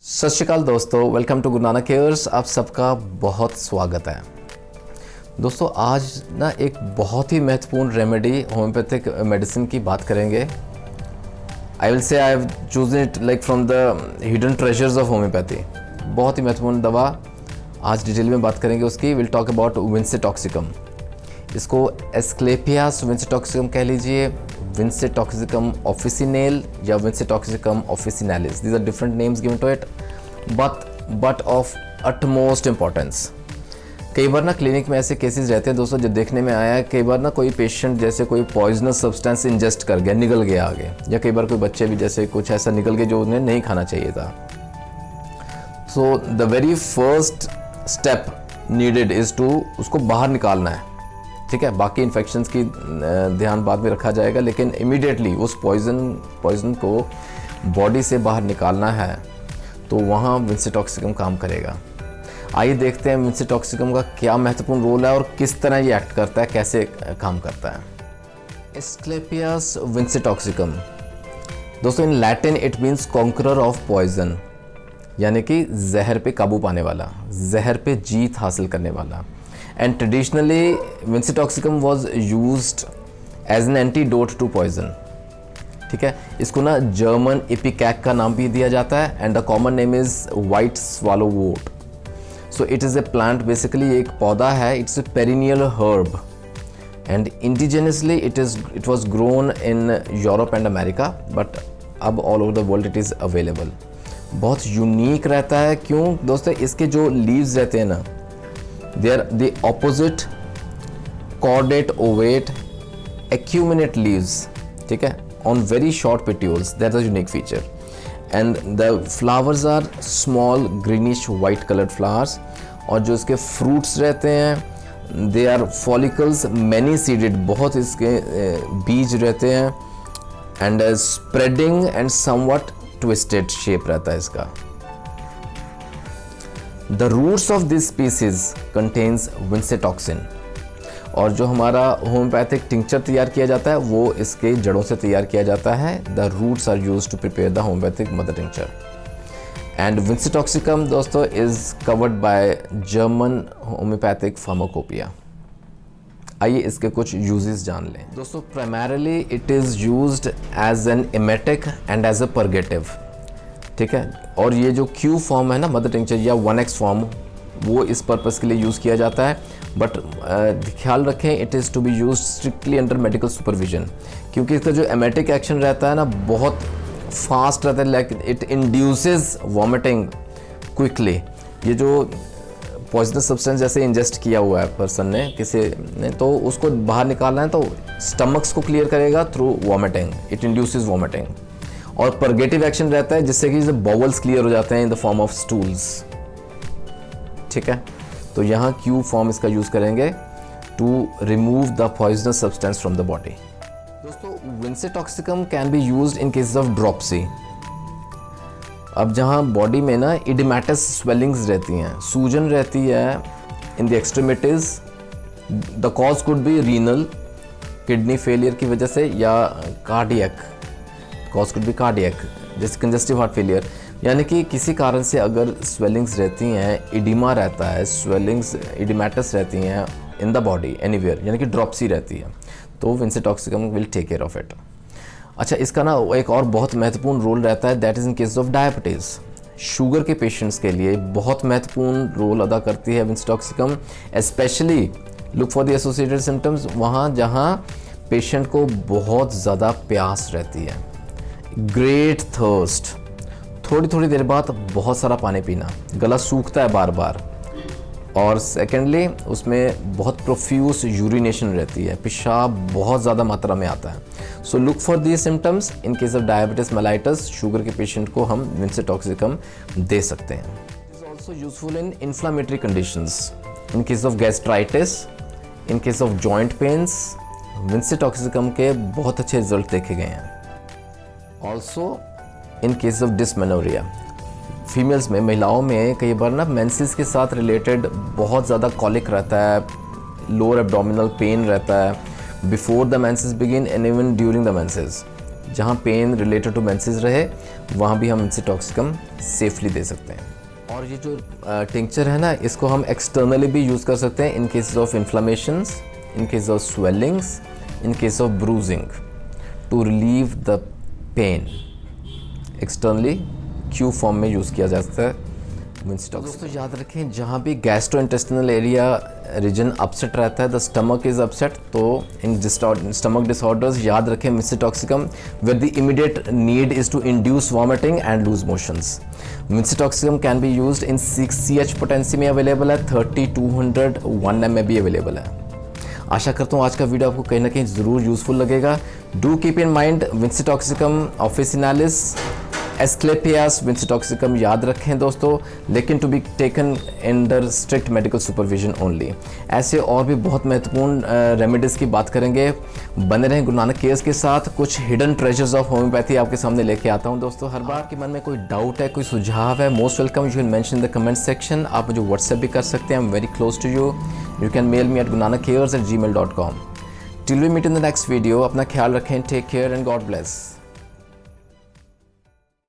सत श्रीकाल दोस्तों, welcome to Guru Nanak cares. आप सबका बहुत स्वागत है। दोस्तों आज ना एक बहुत ही महत्वपूर्ण रेमेडी होम्योपैथिक मेडिसिन की बात करेंगे। I will say I have chosen it like from the hidden treasures of homeopathy. बहुत ही महत्वपूर्ण दवा आज डिटेल में बात करेंगे उसकी। Will talk about Vincetoxicum. इसको एस्क्लेपियास विंसेटॉक्सिकम कह लीजिए, विंसेटॉक्सिकम ऑफिसिनेल या Vincetoxicum officinalis. These are different names given to it, but of utmost importance। कई बार ना क्लिनिक में ऐसे केसेस रहते हैं दोस्तों, जो देखने में आया है। कई बार ना कोई पेशेंट जैसे कोई पॉइजनस सब्सटेंस इंजेस्ट कर गया, निगल गया आगे, या कई बार कोई बच्चे भी जैसे कुछ ऐसा निकल गया जो उन्हें नहीं खाना चाहिए था। So the very first step needed is to उसको बाहर निकालना है। ठीक है, बाकी इन्फेक्शंस की ध्यान बाद में रखा जाएगा, लेकिन इमीडिएटली उस पॉइजन को बॉडी से बाहर निकालना है, तो वहाँ विंसेटॉक्सिकम काम करेगा। आइए देखते हैं विंसेटॉक्सिकम का क्या महत्वपूर्ण रोल है और किस तरह ये एक्ट करता है, कैसे काम करता है। एस्क्लेपियास विंसेटॉक्सिकम दोस्तों, in Latin it means conqueror of poison, यानी कि जहर पे काबू पाने वाला, जहर पे जीत हासिल करने वाला। And traditionally vincetoxicum was used as an antidote to poison। ठीक है, इसको ना जर्मन इपिकैक का नाम भी दिया जाता है, and the common name is white swallowwort. So it is a plant, basically एक पौधा है। It's a perennial herb and indigenously it was grown in Europe and America, but अब all over the world it is available. बहुत unique रहता है। क्यों दोस्तों? इसके जो लीव्स रहते हैं ना, they are the opposite cordate ovate acuminate leaves, ठीक है, on very short petioles। that's a unique feature, and the flowers are small greenish white colored flowers। और जो इसके fruits रहते हैं they are follicles many seeded, बहुत इसके बीज रहते हैं, and spreading and somewhat twisted shape रहता है इसका। The roots of this species contains vincetoxin। और जो हमारा होम्योपैथिक टिंक्चर तैयार किया जाता है वो इसके जड़ों से तैयार किया जाता है। The roots are used to prepare the homeopathic mother tincture। And vincetoxicum दोस्तों is covered by German homeopathic pharmacopoeia। आइए इसके कुछ uses जान लें। दोस्तों primarily it is used as an emetic and as a purgative। ठीक है, और ये जो क्यू फॉर्म है ना, मदर टिंक्चर या 1x फॉर्म, वो इस पर्पज़ के लिए यूज़ किया जाता है। बट ख्याल रखें, it is to be use strictly under medical supervision, क्योंकि इसका जो एमेटिक एक्शन रहता है ना, बहुत फास्ट रहता है। Like it induces vomiting quickly. ये जो पॉइजनस सब्सटेंस जैसे इंजेस्ट किया हुआ है पर्सन ने, किसी ने, तो उसको बाहर निकालना है, तो स्टमक्स को क्लियर करेगा through vomiting. It induces vomiting. और परगेटिव एक्शन रहता है, जिससे कि बॉवल्स क्लियर हो जाते हैं in the form of stools. ठीक है, तो यहाँ क्यू फॉर्म इसका यूज करेंगे to remove the poisonous substance from the body. दोस्तों Vincetoxicum can be used in cases of dropsy. अब जहाँ बॉडी में ना इडिमेटस स्वेलिंग्स रहती हैं, सूजन रहती है in the extremities, the cause could be renal, kidney failure की वजह से, या cardiac, cause could be cardiac, जैसे कंजस्टिव हार्ट फेलियर। यानी कि किसी कारण से अगर स्वेलिंग्स रहती हैं, इडिमा रहता है, स्वेलिंग्स इडिमेटस रहती हैं इन द बॉडी एनीवेयर, यानी कि ड्रॉप्सी रहती है, तो Vincetoxicum will take care of it. अच्छा, इसका ना एक और बहुत महत्वपूर्ण रोल रहता है, that is in case of diabetes. Sugar के पेशेंट्स के लिए बहुत महत्वपूर्ण रोल अदा करती है Vincetoxicum. Specially look for the associated symptoms, वहाँ जहाँ पेशेंट को बहुत ज़्यादा प्यास रहती है, ग्रेट थर्स्ट, थोड़ी थोड़ी देर बाद बहुत सारा पानी पीना, गला सूखता है बार बार, और सेकेंडली उसमें बहुत प्रोफ्यूज यूरिनेशन रहती है, पेशाब बहुत ज़्यादा मात्रा में आता है। So look for these symptoms in case of diabetes mellitus. Sugar के पेशेंट को हम विंसेटॉक्सिकम दे सकते हैं। It is also useful in inflammatory conditions, in case of gastritis, in case of joint pains. Vincetoxicum के बहुत अच्छे रिजल्ट देखे गए हैं। Also in case of dysmenorrhoea, females में, महिलाओं में कई बार ना मेंसेस के साथ रिलेटेड बहुत ज़्यादा कॉलिक रहता है, लोअर एब्डोमिनल पेन रहता है before the menses begin and even during the menses. जहाँ पेन रिलेटेड टू मेंसेस रहे वहाँ भी हम विंसेटॉक्सिकम सेफली दे सकते हैं। और ये जो टिंक्चर है ना, इसको हम एक्सटर्नली भी यूज़ कर सकते हैं in cases of inflammations, in case of swellings, in case of bruising, to relieve the pain. Externally Q form में यूज़ किया जा सकता है विंसेटॉक्सिकम। दोस्तों याद रखें, जहाँ भी गैस्ट्रोइंटेस्टिनल एरिया रीजन अपसेट रहता है, द स्टमक इज अपसेट, तो इन स्टमक डिसऑर्डर्स याद रखें Vincetoxicum with the immediate need is to induce vomiting and loose motions. Vincetoxicum can be used in 6CH potency में अवेलेबल है, 30, 200, 1 में भी available है। आशा करता हूँ आज का वीडियो आपको कहीं ना कहीं ज़रूर यूज़फुल लगेगा। Do keep in mind Vincetoxicum officinalis, Asclepias Vincetoxicum याद रखें दोस्तों, लेकिन to be taken under strict medical supervision only. ऐसे और भी बहुत महत्वपूर्ण रेमेडीज़ की बात करेंगे। बने रहें गुरु नानक केयर्स के साथ। कुछ हिडन ट्रेजर्स ऑफ होम्योपैथी आपके सामने लेके आता हूं दोस्तों हर बार। आपके मन में कोई डाउट है, कोई सुझाव है, most welcome, you can mention in the comment section. आप मुझे व्हाट्सएप भी कर सकते हैं, I am very close to you. You can mail me at gurunanakkcares@gmail.com। Till we meet in the next video. अपना ख्याल रखें, take care and God bless.